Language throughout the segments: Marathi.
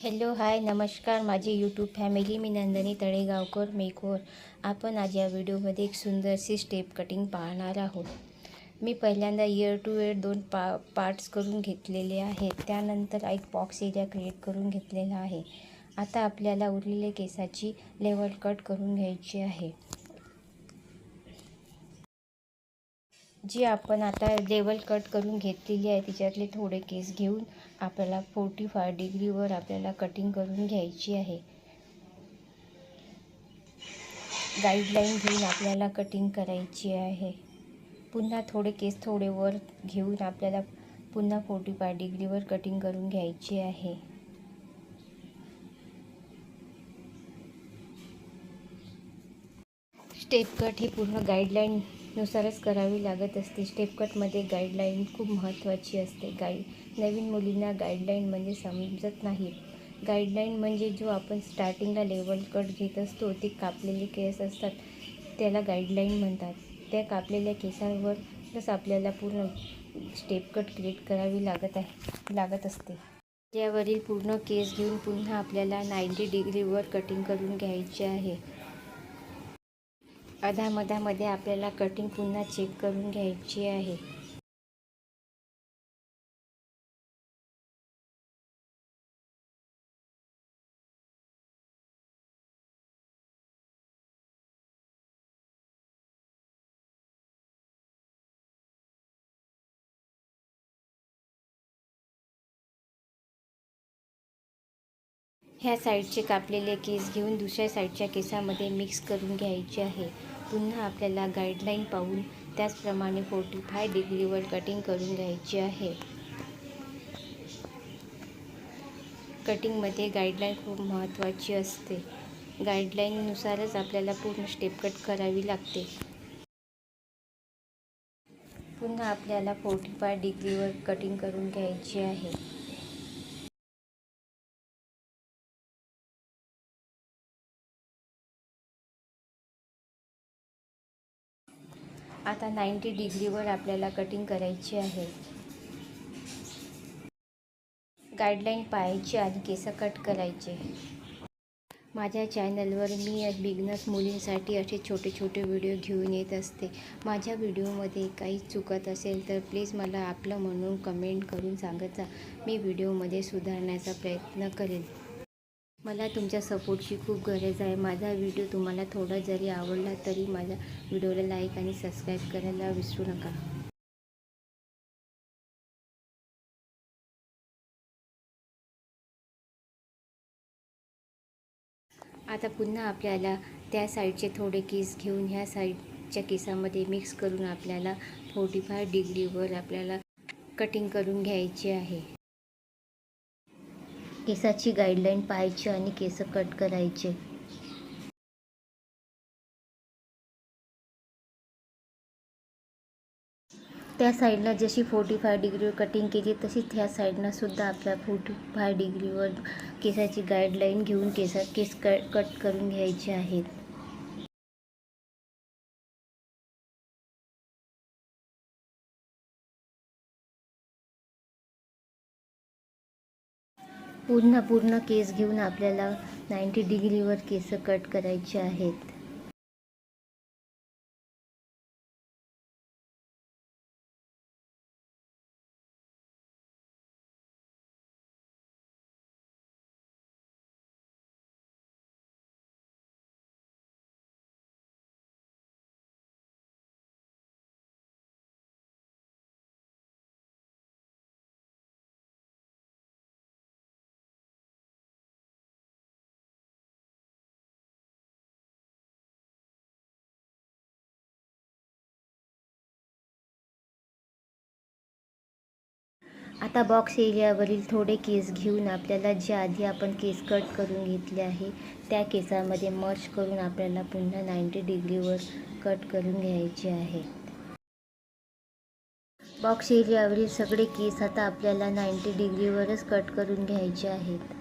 हॅलो हाय नमस्कार माझी यूट्यूब फॅमिली. मी नंदिनी तळेगावकर मेकओव्हर. आपण आज या व्हिडिओमध्ये एक सुंदरशी स्टेप कटिंग पाहणार आहोत. मी पहिल्यांदा इयर टू इयर दोन पार्ट्स करून घेतलेले आहेत. त्यानंतर एक बॉक्स एरिया क्रिएट करून घेतलेला आहे. आता आपल्याला उरलेल्या केसाची लेवल कट करून घ्यायची आहे. जी आपण आता लेवल कट करून घेतलेली आहे तिच्यातले थोडे केस घेऊन आपल्याला 45 डिग्रीवर आपल्याला कटिंग करून घ्यायची आहे. गाईडलाईन घेऊन आपल्याला कटिंग करायची आहे. पुन्हा थोडे केस थोडे वर घेऊन आपल्याला पुन्हा 45 डिग्रीवर कटिंग करून घ्यायची आहे. स्टेप कट ही पूर्ण गाईडलाईननुसारच करावी लागत असते. स्टेप कटमध्ये गाईडलाईन खूप महत्त्वाची असते. नवीन मुलींना गाईडलाईन म्हणजे समजत नाही. गाईडलाईन म्हणजे जो आपण स्टार्टिंगला लेवल कट घेत असतो ते कापलेले केस असतात त्याला गाईडलाईन म्हणतात. त्या कापलेल्या केसांवरच आपल्याला पूर्ण स्टेप कट क्रिएट करावी लागत असते. यावरील पूर्ण केस घेऊन पुन्हा आपल्याला 90 डिग्रीवर कटिंग करून घ्यायचे आहे. अधामधामध्ये आपल्याला कटिंग पुन्हा चेक करून घ्यायची आहे. ह्या साईडचे कापलेले केस घेऊन दुसऱ्या साईडच्या केसामध्ये मिक्स करून घ्यायचे आहे. पुन्हा आपल्याला गाईडलाईन पाहून त्याचप्रमाणे 45 डिग्रीवर कटिंग करून घ्यायची आहे. कटिंगमध्ये गाईडलाईन खूप महत्त्वाची असते. गाईडलाईननुसारच आपल्याला पूर्ण स्टेप कट करावी लागते. पुन्हा आपल्याला 45 डिग्रीवर कटिंग करून घ्यायची आहे. आता 90 डिग्रीवर आपल्याला कटिंग करायची आहे. गाईडलाईन पाहायची आणि केस कट करायचे. माझ्या चॅनलवर मी बिगनर्स मुलींसाठी असे छोटे छोटे व्हिडिओ घेऊन येत असते. माझ्या व्हिडिओमध्ये काही चुकत असेल तर प्लीज मला आपलं म्हणून कमेंट करून सांगत जा. मी व्हिडिओमध्ये सुधारण्याचा प्रयत्न करेन. मला तुमच्या सपोर्टची खूप गरज आहे. माझा व्हिडिओ तुम्हाला थोडा जरी आवडला तरी माझ्या व्हिडिओला लाईक आणि सबस्क्राईब करायला विसरू नका. आता पुन्हा आपल्याला त्या साईडचे थोडे केस घेऊन ह्या साईडच्या केसामध्ये मिक्स करून आपल्याला 45 डिग्रीवर आपल्याला कटिंग करून घ्यायची आहे. केसाची गाईडलाईन पाहायची आणि केस कट करायचे. त्या साईडला जशी 45 डिग्रीवर कटिंग केली तशीच ह्या साईडनं सुद्धा आपल्या 45 डिग्रीवर केसाची गाईडलाईन घेऊन केस कट करून घ्यायचे आहेत. पूर्ण केस घेऊन आपल्याला 90 डिग्रीवर केस कट करायचे आहेत. आता बॉक्स एरियावरील थोडे केस घेऊन आपल्याला जे आधी आपण केस कट करून घेतले आहे त्या केसामध्ये मर्ज करून आपल्याला पुन्हा 90 डिग्रीवर कट करून घ्यायचे आहे. बॉक्स एरियावरील सगळे केस आता आपल्याला 90 डिग्रीवरच कट करून घ्यायचे आहेत.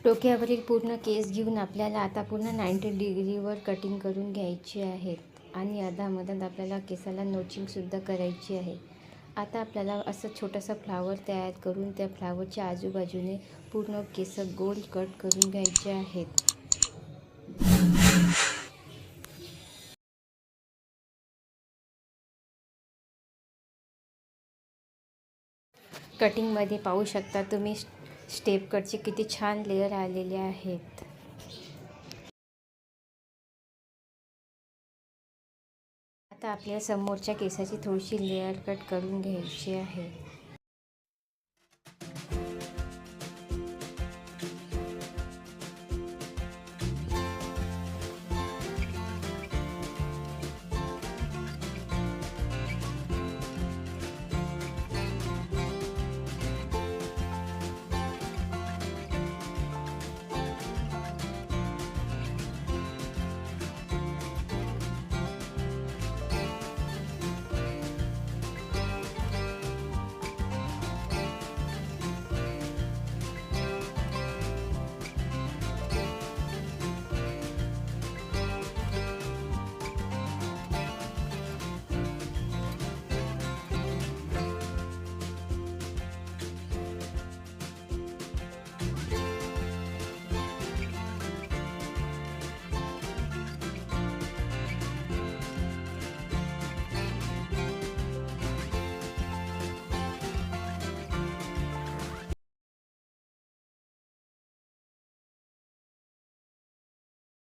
डोक्यावरील पूर्ण केस घेऊन आपल्याला आता पूर्ण 90 डिग्रीवर कटिंग करून घ्यायची आहेत आणि अधूनमधून आपल्याला केसाला नोचिंगसुद्धा करायची आहे. आता आपल्याला असं छोटंसं फ्लावर तयार करून त्या फ्लावरच्या आजूबाजूने पूर्ण केस गोल कट करून घ्यायचे आहेत. कटिंगमध्ये पाहू शकता तुम्ही स्टेप कटचे किती छान लेयर आलेले आहेत. आता आपल्याला समोरच्या केसाची थोडीशी लेयर कट करून घ्यायची आहे.